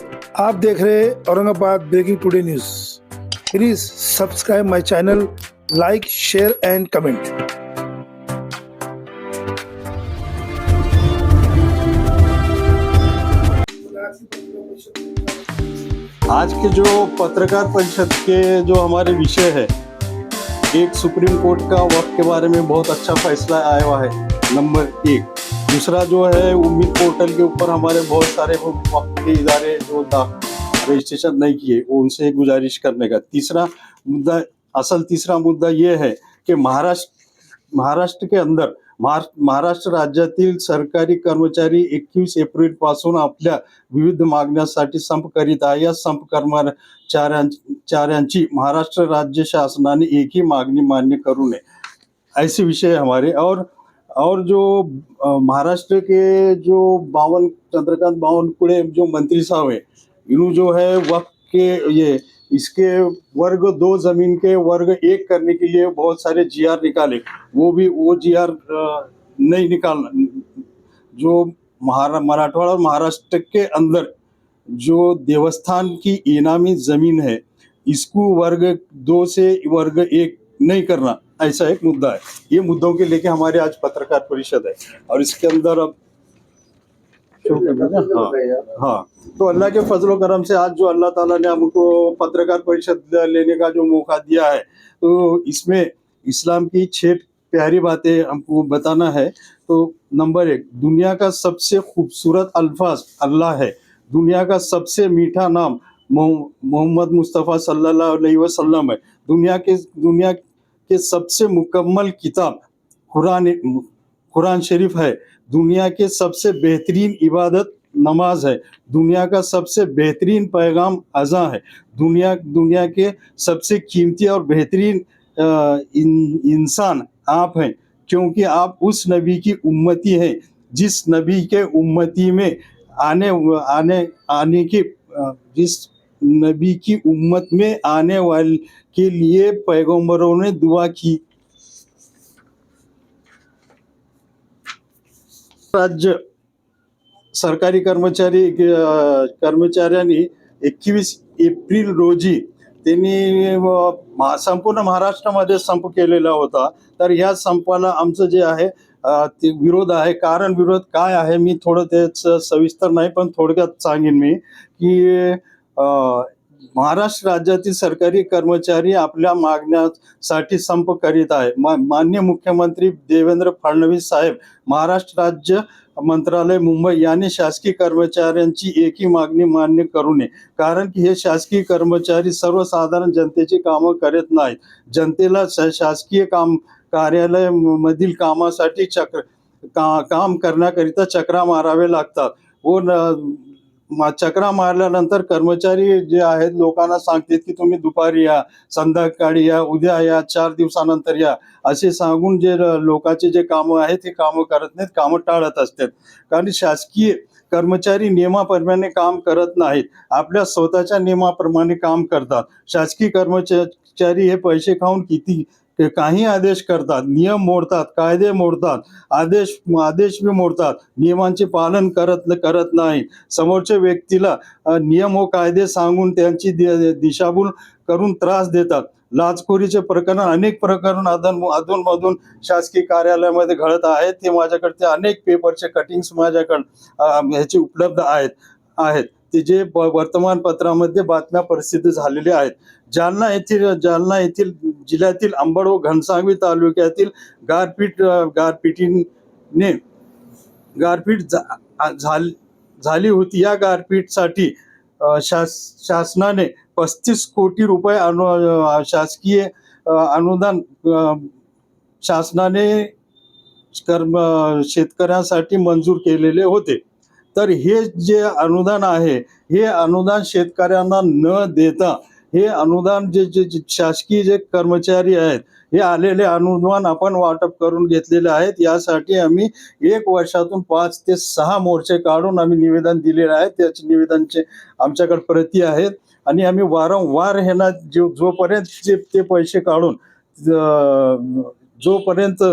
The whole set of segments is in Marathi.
आप देख रहे हैं Aurangabad breaking today news. Please subscribe my channel, like, share and comment. आज के जो पत्रकार परिषद के जो हमारे विषय है, एक सुप्रीम कोर्ट का वक्त के बारे में बहुत अच्छा फैसला आया हुआ है, नंबर 1। दूसरा जो है उम्मीद पोर्टल के ऊपर हमारे बहुत सारे वक्त के इदारे जो रजिस्ट्रेशन नहीं किए, वो उनसे गुजारिश करने का। तीसरा मुद्दा ये है कि महाराष्ट्र के अंदर महाराष्ट्र राज्यातील सरकारी कर्मचारी 21 एप्रिल पासून आपल्या विविध मागण्यासाठी संप करीत आहे। या संप कर्मचाऱ्यांची महाराष्ट्र राज्य शासनाने एक ही मागणी मान्य करू नये, ऐसे विषय हमारे। और जो महाराष्ट्र के जो चंद्रकांत बावनकुळे जो मंत्री साहब है, इन्हों जो है वक्त के इसके वर्ग 2 जमीन के वर्ग 1 करने के लिए बहुत सारे जीआर निकाले, वो जीआर नहीं निकालना। जो मराठवाड़ा और महाराष्ट्र के अंदर जो देवस्थान की इनामी जमीन है, इसको वर्ग 2 से वर्ग 1 नहीं करना, ऐसा एक मुद्दा है। ये मुद्दों के लेके हमारे आज पत्रकार परिषद है। और इसके अंदर अब हाँ, तो अल्लाह के फजलो करम से आज जो अल्लाह ताला ने हमको पत्रकार परिषद लेने का जो मौका दिया है, तो इसमें इस्लाम की 6 प्यारी बातें हमको बताना है। तो नंबर 1, दुनिया का सबसे खूबसूरत अल्फाज अल्लाह है। दुनिया का सबसे मीठा नाम मोहम्मद मुस्तफ़ा सल्लल्लाहु अलैहि वसल्लम है। दुनिया के सबसे मुकम्मल किताब कुरान शरीफ है। दुनिया के सबसे बेहतरीन इबादत नमाज है। दुनिया का सबसे बेहतरीन पैगाम अज़ा है। दुनिया के सबसे कीमती और बेहतरीन इंसान आप हैं, क्योंकि आप उस नबी की उम्मती हैं जिस नबी के उम्मती में जिस नबी की उम्मत में आने वाले के लिए पैगंबरों ने दुआ की। राज्य सरकारी कर्मचाऱ्यांनी 21 एप्रिल रोजी त्यांनी संपूर्ण महाराष्ट्रामध्ये संप केलेला होता। तर ह्या संपाला आमचं जे आहे ते विरोध आहे। कारण विरोध काय आहे, मी थोडं त्याचं सविस्तर नाही पण थोडक्यात सांगेन मी की महाराष्ट्र राज्यातील सरकारी कर्मचारी आपल्या मागण्यासाठी संप करीत आहे। माननीय मुख्यमंत्री देवेंद्र फडणवीस साहेब, महाराष्ट्र राज्य मंत्रालय मुंबई यांनी शासकीय कर्मचाऱ्यांची एकही मागणी मान्य करू नये। कारण की हे शासकीय कर्मचारी सर्वसाधारण जनतेची कामं करत नाहीत। जनतेला शासकीय कार्यालय मधील कामासाठी काम करण्याकरिता चक्रा मारावे लागतात। व चक्रा मारल्यानंतर कर्मचारी जे आहेत लोकांना सांगतात की तुम्ही दुपारी या, संध्याकाळी या, उद्या या, 4 दिवसानंतर या, असे सांगून जे लोकांचे जे कामं आहेत ते कामं करत नाहीत, कामं टाळत असतात। कारण शासकीय कर्मचारी नियमाप्रमाणे काम करत नाहीत, आपल्या स्वतःच्या नियमाप्रमाणे काम करतात। शासकीय कर्मचारी हे पैसे खाऊन काही आदेश करतात, नियम मोडतात, कायदे मोडतात, आदेश भी मोडतात, नियमांचे पालन करत नाही। समोरच्या व्यक्तीला नियम व कायदे सांगून त्यांची दिशाभूल करून त्रास देतात। लाचखोरीचे प्रकरण, अनेक प्रकरण अधूनमधून शासकीय कार्यालयामध्ये घडत आहेत। ते माझ्याकडे अनेक पेपरचे कटिंग्स माझ्याकडे ह्याचे उपलब्ध आहेत ते जे वर्तमानपत्रामध्ये बातम्या प्रसिद्ध झालेले आहेत। जालना येथील जिल्ह्यातील अंबड व घनसावंगी तालुक्यातील गारपीट झाली होती। या गारपीटसाठी शासनाने 35 कोटी रुपये शासकीय अनुदान शासनाने शेतकऱ्यांसाठी मंजूर केलेले होते। तर हे जे अनुदान आहे, हे अनुदान शेतकऱ्यांना न देता हे अनुदान जे शासकीय जे कर्मचारी आहेत, हे आलेले अनुदान आपण वाटप करून घेतलेले आहेत। यासाठी आम्ही 1 वर्षातून 5 ते 6 मोर्चे काढून आम्ही निवेदन दिलेले आहे। त्याचे निवेदनचे आमच्याकडे प्रती आहेत आणि आम्ही वारंवार ह्यांना जोपर्यंत ते पैसे काढून जोपर्यंत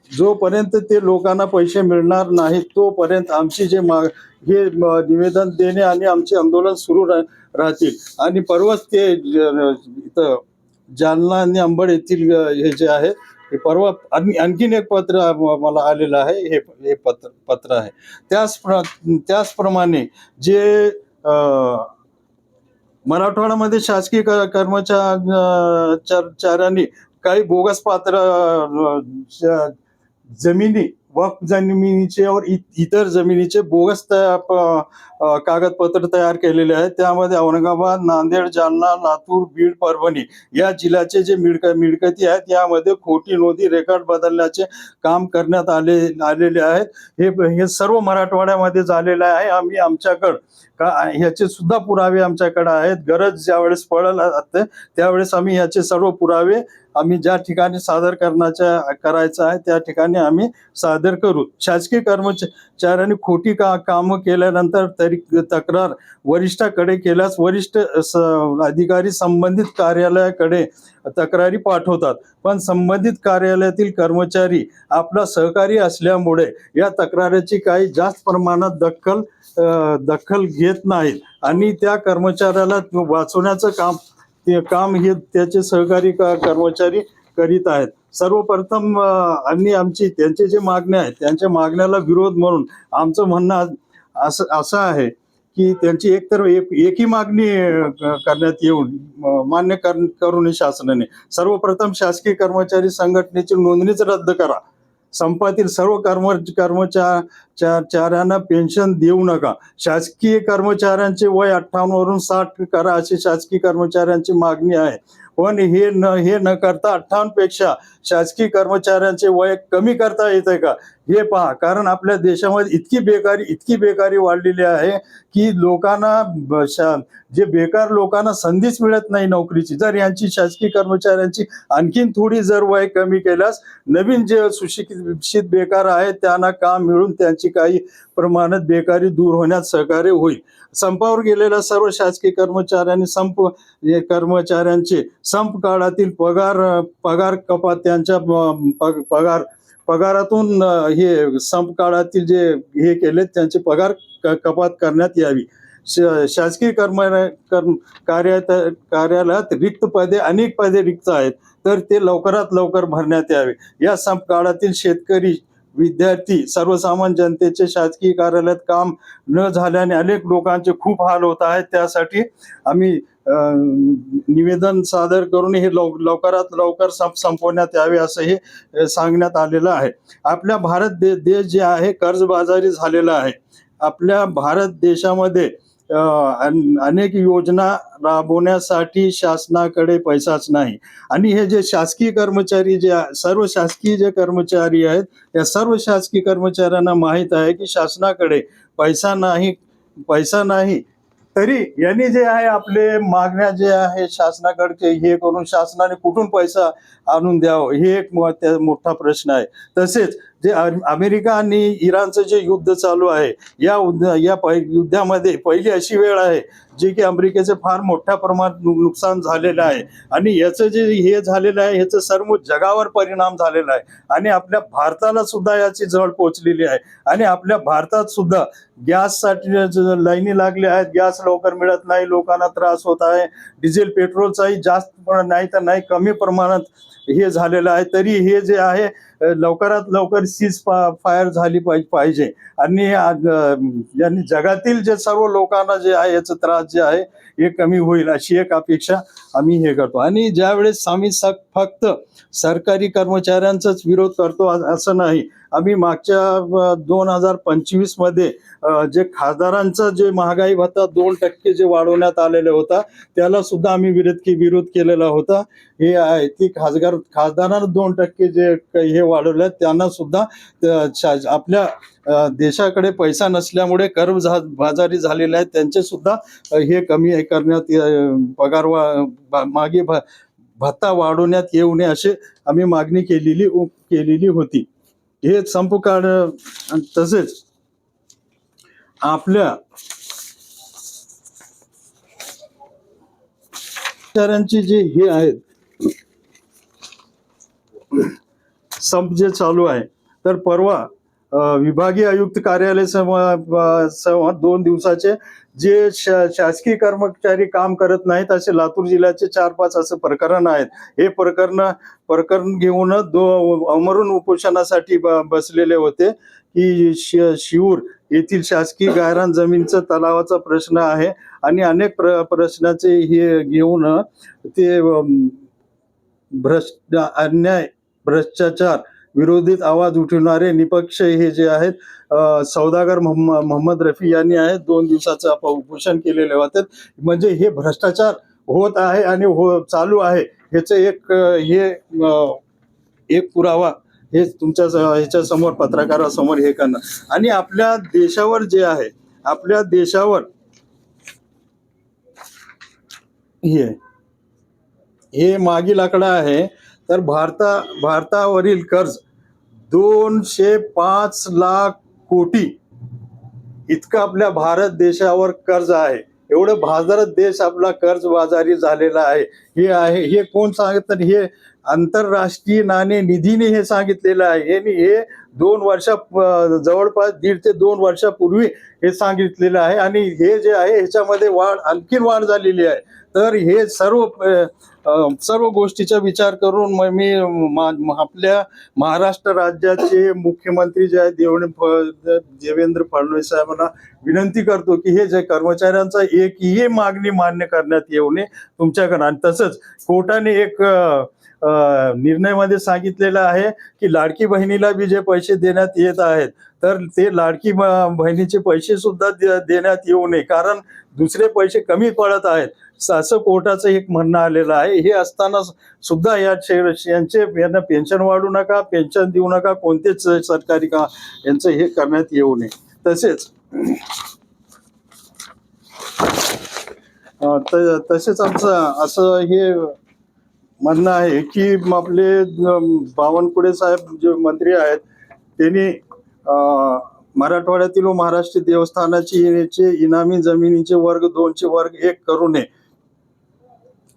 जोपर्यंत ते लोकांना पैसे मिळणार नाहीत तोपर्यंत आमची जे निवेदन देणे आणि आमचे आंदोलन सुरू राहतील. आणि परवाच ते इथं जालना आणि अंबड येथील हे जे आहे हे परवा आणखीन एक पत्र मला आलेलं आहे. हे पत्र आहे. त्याचप्रमाणे जे मराठवाड्यामध्ये शासकीय कर्मचाऱ्यांनी काही बोगस जमिनी वक्फ जमिनीचे और इतर जमिनीचे बोगस कागदपत्र तयार केलेले आहेत. त्यामध्ये औरंगाबाद, नांदेड, जालना, लातूर, बीड, परभणी या जिल्ह्याचे जे मिळकती आहेत यामध्ये खोटी नोंदी रेकॉर्ड बदलण्याचे काम करण्यात आलेले आहेत. हे सर्व मराठवाड्यामध्ये झालेलं आहे. आम्ही आमच्याकडं ह्याचे सुद्धा पुरावे आमच्याकडे आहेत. गरज ज्यावेळेस पडेल त्यावेळेस आम्ही ह्याचे सर्व पुरावे आम्ही ज्या ठिकाणी सादर करायचं आहे त्या ठिकाणी आम्ही सादर करू. शासकीय कर्मचाऱ्यांनी खोटी कामं केल्यानंतर तक्रार वरिष्ठाकडे केल्यास वरिष्ठ अधिकारी संबंधित कार्यालयाकडे तक्रारी पाठवतात. पण संबंधित कार्यालयातील कर्मचारी आपला सहकारी असल्यामुळे या तक्रारीची काही जास्त प्रमाणात दखल घेत नाहीत आणि त्या कर्मचाऱ्याला वाचवण्याचं काम हे त्याचे सहकारी कर्मचारी करीत आहेत. सर्वप्रथम आणि त्यांचे जे मागण्या आहेत त्यांच्या मागण्याला विरोध म्हणून आमचं म्हणणं असं आहे की त्यांची एकही मागणी करण्यात येऊन मान्य करू नये शासनाने. सर्वप्रथम शासकीय कर्मचारी संघटनेची नोंदणीच रद्द करा. संपातील सर्व कर्मचाऱ्यांना पेन्शन देऊ नका. शासकीय कर्मचाऱ्यांचे वय 58 वरून 60 करा अशी शासकीय कर्मचाऱ्यांची मागणी आहे. पण हे न करता 58 पेक्षा शासकीय कर्मचाऱ्यांचे वय कमी करता येते का हे पहा. कारण आपल्या देशामध्ये इतकी बेकारी वाढलेली आहे की लोकांना जे बेकार लोकांना संधीच मिळत नाही नोकरीची. जर यांची शासकीय कर्मचाऱ्यांची आणखीन थोडी जर वय कमी केल्यास नवीन जे सुशिक्षित बेकार आहेत त्यांना काम मिळून त्यांची काही प्रमाणात बेकारी दूर होण्यास सहकार्य होईल. संपावर गेलेल्या सर्व शासकीय कर्मचाऱ्यांचे संप काळातील पगार कपात त्यांच्या पगारातून हे संप काळातील जे हे केले त्यांचे पगार कपात करण्यात यावी. शासकीय कार्यालयात अनेक पदे रिक्त आहेत तर ते लवकरात लवकर भरण्यात यावे. या संप काळातील शेतकरी, विद्यार्थी, सर्वसामान्य जनतेचे शासकीय कार्यालयात काम न झाल्याने अनेक लोकांचे खूप हाल होत आहेत. त्यासाठी आम्ही निवेदन सादर करून हे लवकरात लवकर संपवण्यात यावे असं हे सांगण्यात आलेलं आहे. आपल्या भारत देश जे आहे कर्जबाजारी झालेला आहे. आपल्या भारत देशामध्ये अनेक योजना राबवण्यासाठी शासनाकडे पैसाच नाही आणि हे जे शासकीय कर्मचारी सर्व शासकीय जे कर्मचारी आहेत या सर्व शासकीय कर्मचाऱ्यांना माहीत आहे की शासनाकडे पैसा नाही तरी यांनी जे आहे आपले मागण्या जे आहे शासनाकडे हे करून शासनाने कुठून पैसा आणून द्यावं हे एक मोठा प्रश्न आहे. तसेच जे अमेरिका आणि इराणचं जे युद्ध चालू आहे या युद्धामध्ये पहिली अशी वेळ आहे जे की अमेरिकेचे फार मोठ्या प्रमाणात नुकसान झालेलं आहे आणि याचं जे हे झालेलं आहे ह्याचं सर्व जगावर परिणाम झालेला आहे आणि आपल्या भारताला सुद्धा याची झळ पोहोचलेली आहे आणि आपल्या भारतात सुद्धा गॅससाठी लाईनी लागल्या आहेत. गॅस लवकर मिळत नाही, लोकांना त्रास होत आहे. डिझेल पेट्रोलचाही जास्त नाही तर नाही कमी प्रमाणात हे झालेलं आहे. तरी हे जे आहे लवकरात लवकर सीज फायर झाली पाहिजे आणि यांनी जगातील जे सर्व लोकांना जे आहे याचा त्रास जे आहे हे कमी होईल अशी एक अपेक्षा आम्ही हे करतो. आणि ज्यावेळेस आम्ही फक्त सरकारी कर्मचाऱ्यांचाच विरोध करतो असं नाही. आम्ही मागच्या 2025 मध्ये जे खासदारांचा जे महागाई भत्ता 2% जे वाढवण्यात आलेला होता त्याला सुद्धा आम्ही विरोध केलेला होता. हे आहे ती खासदारांना 2% जे हे वाढवले त्यांना सुद्धा आपल्या देशाकडे पैसा नसल्यामुळे कर्जबाजारी झालेले आहेत त्यांचे सुद्धा हे कमी करण्यात पगार मागे भत्ता वाढवण्यात येऊ नये अशी आम्ही मागणी केलेली होती. हे संप काढ. तसेच आपल्या कर्मचाऱ्यांची जे हे आहेत संप जे चालू आहे तर परवा विभागीय आयुक्त कार्यालय समोर 2 दिवसाचे जे शासकीय कर्मचारी काम करत नाहीत असे लातूर जिल्ह्याचे 4-5 असे प्रकरण आहेत. हे प्रकरण घेऊन अमरून उपोषणासाठी बसलेले होते की शिऊर येथील शासकीय गायरान जमीनचा तलावाचा प्रश्न आहे आणि अनेक प्रश्नाचे हे घेऊन ते अन्याय भ्रष्टाचार विरोधित आवाज उठवणारे निपक्ष हे जे आहेत सौदागर मोहम्मद रफी यांनी आहेत 2 दिवसाचं उपोषण केलेले होते. म्हणजे हे भ्रष्टाचार होत आहे आणि चालू आहे ह्याचं एक पुरावा हे तुमच्या ह्याच्या समोर पत्रकारासमोर हे करणं. आणि आपल्या देशावर जे आहे आपल्या देशावर हे मागील आकडा आहे. तर भारतावरील कर्ज 205 लाख कोटी इतकं आपल्या भारत देशावर कर्ज आहे. एवढं भारत देश आपला कर्जबाजारी झालेला आहे. हे कोण सांगितलं? हे आंतरराष्ट्रीय नाणेनिधीने हे सांगितलेलं आहे. हे 2 वर्षा जवळपास 1.5 ते 2 वर्षापूर्वी हे सांगितलेलं आहे आणि हे जे आहे ह्याच्यामध्ये आणखीन वाढ झालेली आहे. तर हे सर्व गोष्टीचा विचार करून मी आपल्या महाराष्ट्र राज्याचे मुख्यमंत्री जे आहेत देवेंद्र फडणवीस साहेबांना विनंती करतो की हे जे कर्मचाऱ्यांचा एकही मागणी मान्य करण्यात येऊ नये तुमच्याकडे. आणि तसंच कोर्टाने एक निर्णयामध्ये सांगितलेलं आहे की लाडकी बहिणीला बी जे पैसे देण्यात येत आहेत तर ते लाडकी बहिणीचे पैसे सुद्धा देण्यात येऊ नये कारण दुसरे पैसे कमी पडत आहेत असं कोर्टाचं एक म्हणणं आलेलं आहे. हे असताना सुद्धा यांना पेन्शन वाढू नका, पेन्शन देऊ नका, कोणतेच सरकारी यांचं हे करण्यात येऊ नये. तसेच आमचं असं हे म्हणणं आहे की आपले बावनकुळे साहेब जे मंत्री आहेत त्यांनी मराठवाड्यातील व महाराष्ट्र देवस्थानाचे इनामी जमिनीचे वर्ग 2चे वर्ग 1 करू नये.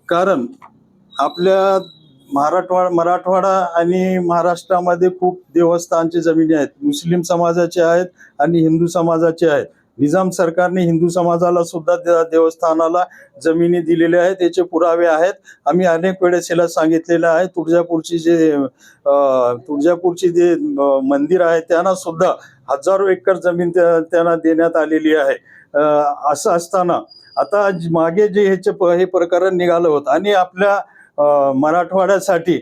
कारण आपल्या मराठवाडा आणि महाराष्ट्रामध्ये खूप देवस्थानचे जमिनी आहेत. मुस्लिम समाजाचे आहेत आणि हिंदू समाजाचे आहेत. निजाम सरकारने हिंदू समाजाला सुद्धा देवस्थानाला जमिनी दिलेल्या आहेत. त्याचे पुरावे आहेत. आम्ही अनेक वेळेस याला सांगितलेलं आहे. तुळजापूरची जे मंदिर आहे त्यांना सुद्धा हजारो एकर जमीन त्यांना देण्यात आलेली आहे. असं असताना आता मागे जे हे प्रकरण निघालं होतं आणि आपल्या मराठवाड्यासाठी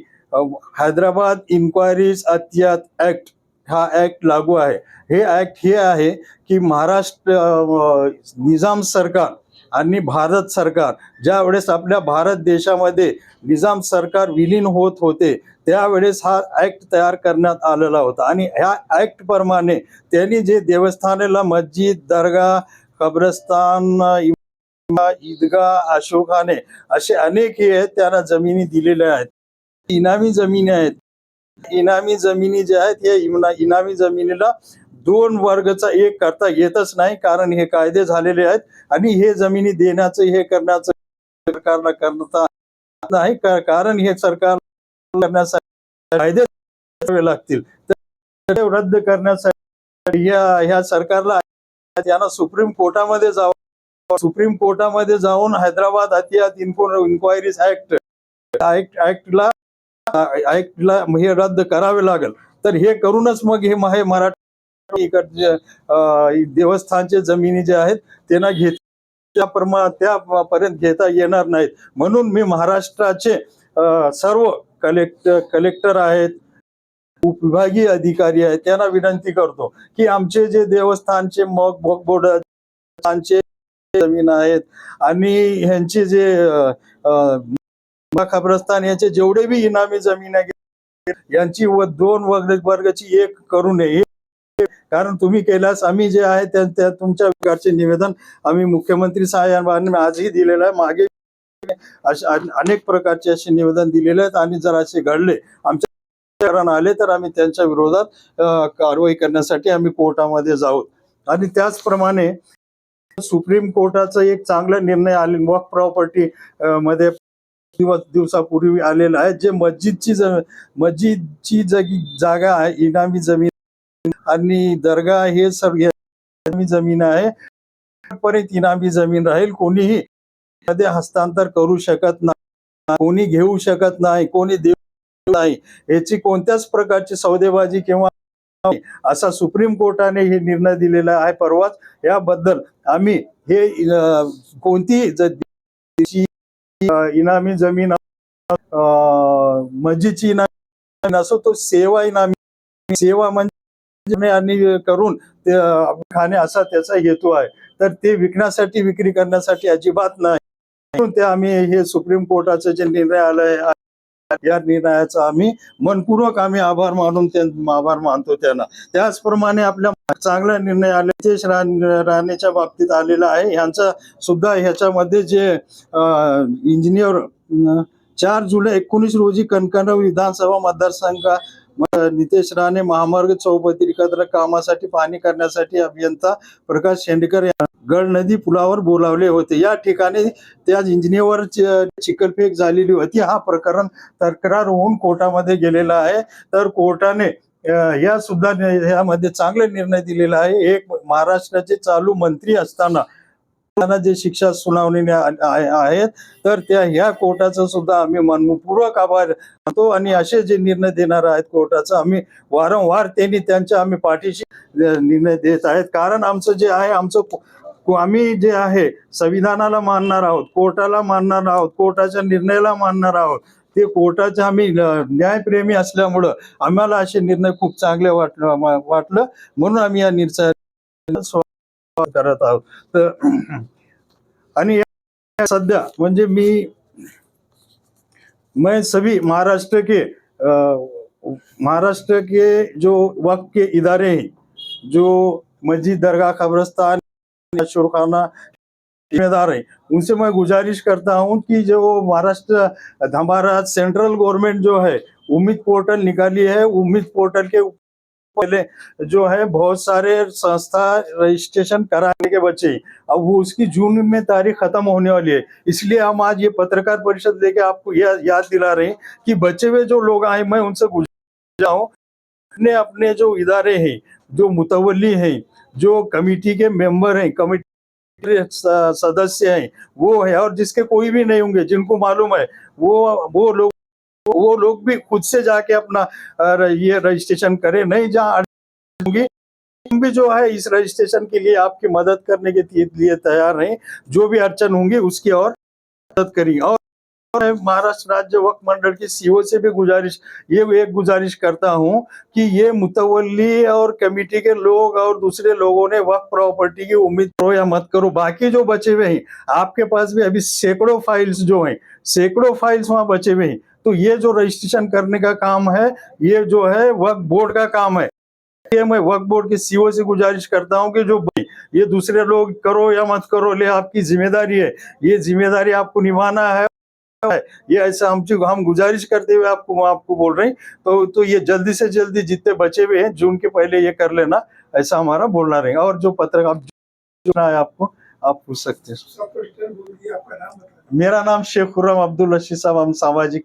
हैदराबाद इन्क्वायरीज अत्यात ऍक्ट हा ऍक्ट लागू आहे. हे ऍक्ट हे आहे की महाराष्ट्र निजाम सरकार आणि भारत सरकार ज्या वेळेस आपल्या भारत देशामध्ये निजाम सरकार विलीन होत होते त्यावेळेस हा ऍक्ट तयार करण्यात आलेला होता आणि ह्या ऍक्ट प्रमाणे त्यांनी जे देवस्थानाला मस्जिद, दर्गा, कब्रस्तान, ईदगाह, अशोकखाने असे अनेक हे आहेत त्यांना जमिनी दिलेल्या आहेत. इनामी जमिनी आहेत. इनामी जमिनी ज्या आहेत या इनामी जमिनीला 2 वर्गाचा 1 करता येतच नाही कारण हे कायदे झालेले आहेत आणि हे जमिनी देण्याचं हे करण्याचं सरकारला करता नाही कारण हे सरकार करण्यासाठी कायदे लागतील. तर रद्द करण्यासाठी ह्या सरकारला त्यांना सुप्रीम कोर्टामध्ये जाऊन हैदराबाद अतियात इन्क्वायरीज ऍक्टला हे रद्द करावे लागेल. तर हे करूनच मग हे मराठी देवस्थानचे जमिनी जे आहेत त्यांना त्यापर्यंत घेता येणार नाहीत. म्हणून मी महाराष्ट्राचे सर्व कलेक्टर आहेत, उपविभागीय अधिकारी आहेत त्यांना विनंती करतो की आमचे जे देवस्थानचे बोर्डांचे जमीन आहेत आणि ह्यांचे जे खबरस्तान याचे जेवढे बी इनामी जमीन आहे यांची 2 वर्गाची 1 करू नये. कारण तुम्ही केल्यास आम्ही जे आहे त्या तुमच्या प्रकारचे निवेदन आम्ही मुख्यमंत्री साहेबांनी आजही दिलेलं आहे. मागे अनेक प्रकारचे असे निवेदन दिलेले आहेत आणि जर असे घडले आमच्या आले तर आम्ही त्यांच्या विरोधात कारवाई करण्यासाठी आम्ही कोर्टामध्ये जाऊ. आणि त्याचप्रमाणे सुप्रीम कोर्टाचा एक चांगला निर्णय वक्फ प्रॉपर्टी मध्ये दिवसापूर्वी आलेला आहे. जे मस्जिदची जागा आहे इनामी जमीन आणि दर्गा हे सर्व जमीन आहे, परत इनामी जमीन राहील. कोणीही मध्ये हस्तांतर करू शकत नाही, कोणी घेऊ शकत नाही, कोणी देऊ नाही. याची कोणत्याच प्रकारची सौदेबाजी किंवा असा सुप्रीम कोर्टाने हे निर्णय दिलेला आहे परवाच. याबद्दल आम्ही हे कोणतीही इनामी जमीन मस्जिदची इनामी असो, तो सेवा इनामी, सेवा म्हणजे आणि करून ते खाणे असा त्याचा हेतू आहे. तर ते विकण्यासाठी, विक्री करण्यासाठी अजिबात नाही. म्हणून ते आम्ही हे सुप्रीम कोर्टाचे जे निर्णय आलाय, या निर्णयाचा आम्ही मनपूर्वक आम्ही आभार मानतो त्यांना. त्याचप्रमाणे आपल्या चांगला निर्णय आले नितेश राणेच्या बाबतीत आलेला आहे. यांचा सुद्धा ह्याच्यामध्ये जे इंजिनियर 4 जुलै 19 रोजी कणकवली विधानसभा मतदारसंघ नितेश राणे महामार्ग चौपदरीकरण कामासाठी पाहणी करण्यासाठी अभियंता प्रकाश शेंडेकर गड नदी पुलावर बोलावले होते. या ठिकाणी त्या इंजिनियरवर चिखलफेक झालेली होती. हा प्रकरण तक्रार होऊन कोर्टामध्ये गेलेला आहे. तर कोर्टाने या सुद्धा यामध्ये चांगले निर्णय दिलेला आहे. एक महाराष्ट्राचे चालू मंत्री असताना जे शिक्षा सुनावणी आहेत, तर त्या ह्या कोर्टाचा सुद्धा आम्ही मनपूर्वक आभार मानतो. आणि असे जे निर्णय देणार आहेत कोर्टाचा, आम्ही वारंवार त्यांच्या आम्ही पाठीशी निर्णय देत आहेत. कारण आमचं जे आहे, आम्ही जे आहे संविधानाला मानणार आहोत, कोर्टाला मानणार आहोत, कोर्टाच्या निर्णयाला मानणार आहोत. ते कोर्टाचे आम्ही न्यायप्रेमी असल्यामुळं आम्हाला असे निर्णय खूप चांगले वाटलं म्हणून आम्ही या निर्णयाचं स्वागत करत आहोत. तर आणि सध्या म्हणजे मैं सभी महाराष्ट्र के जो वक्फ के इदारे हैं, जो मस्जिद, दरगाह, कब्रस्तान, शोरखाना जिम्मेदार है, उनसे मैं गुजारिश करता हूं कि जो महाराष्ट्र हमारा सेंट्रल गवर्नमेंट जो है उम्मीद पोर्टल निकाली है, उम्मीद पोर्टल के पहले जो है बहुत सारे संस्था रजिस्ट्रेशन कराने के बच्चे, अब वो उसकी जून में तारीख खत्म होने वाली है. इसलिए हम आज ये पत्रकार परिषद लेके आपको याद दिला रहे हैं कि बचे हुए जो लोग आए, मैं उनसे गुजारिश हूं अपने अपने जो इदारे हैं, जो मुतवल्ली हैं, जो कमेटी के मेंबर हैं, कमेटी सदस्य हैं, वो है, और जिसके कोई भी नहीं होंगे, जिनको मालूम है, वो लोग भी खुद से जाके अपना ये रजिस्ट्रेशन करें. नहीं जहाँ अड़चन होंगी, हम भी जो है इस रजिस्ट्रेशन के लिए आपकी मदद करने के लिए तैयार हैं. जो भी अड़चन होंगी उसकी और मदद करेंगे. और मैं महाराष्ट्र राज्य वक्फ मंडल के सीईओ से भी गुजारिश करता हूं कि ये मुतवल्ली और कमेटी के लोग और दूसरे लोगों ने वक्फ प्रॉपर्टी की उम्मीद करो या मत करो. बाकी जो बचे हुए हैं, आपके पास भी अभी सैकड़ों फाइल्स वहां बचे हुए हैं. तो ये जो रजिस्ट्रेशन करने का काम है, ये जो है वक्फ बोर्ड का काम है. ये मैं वक्फ बोर्ड के सीईओ से गुजारिश करता हूं कि जो ये दूसरे लोग करो या मत करो, ले आपकी जिम्मेदारी है, ये जिम्मेदारी आपको निभाना है. ये ऐसा हम गुजारिश करते हुए आपको बोल रहे हैं. तो ये जल्दी से जल्दी जितने बचे हुए हैं जून के पहले ये कर लेना, ऐसा हमारा बोलना रहेगा. और जो पत्र आप जो है आपको आप पूछ सकते हैं. मेरा नाम शेख खुर्रम अब्दुल रशीद साहब, हम सामाजिक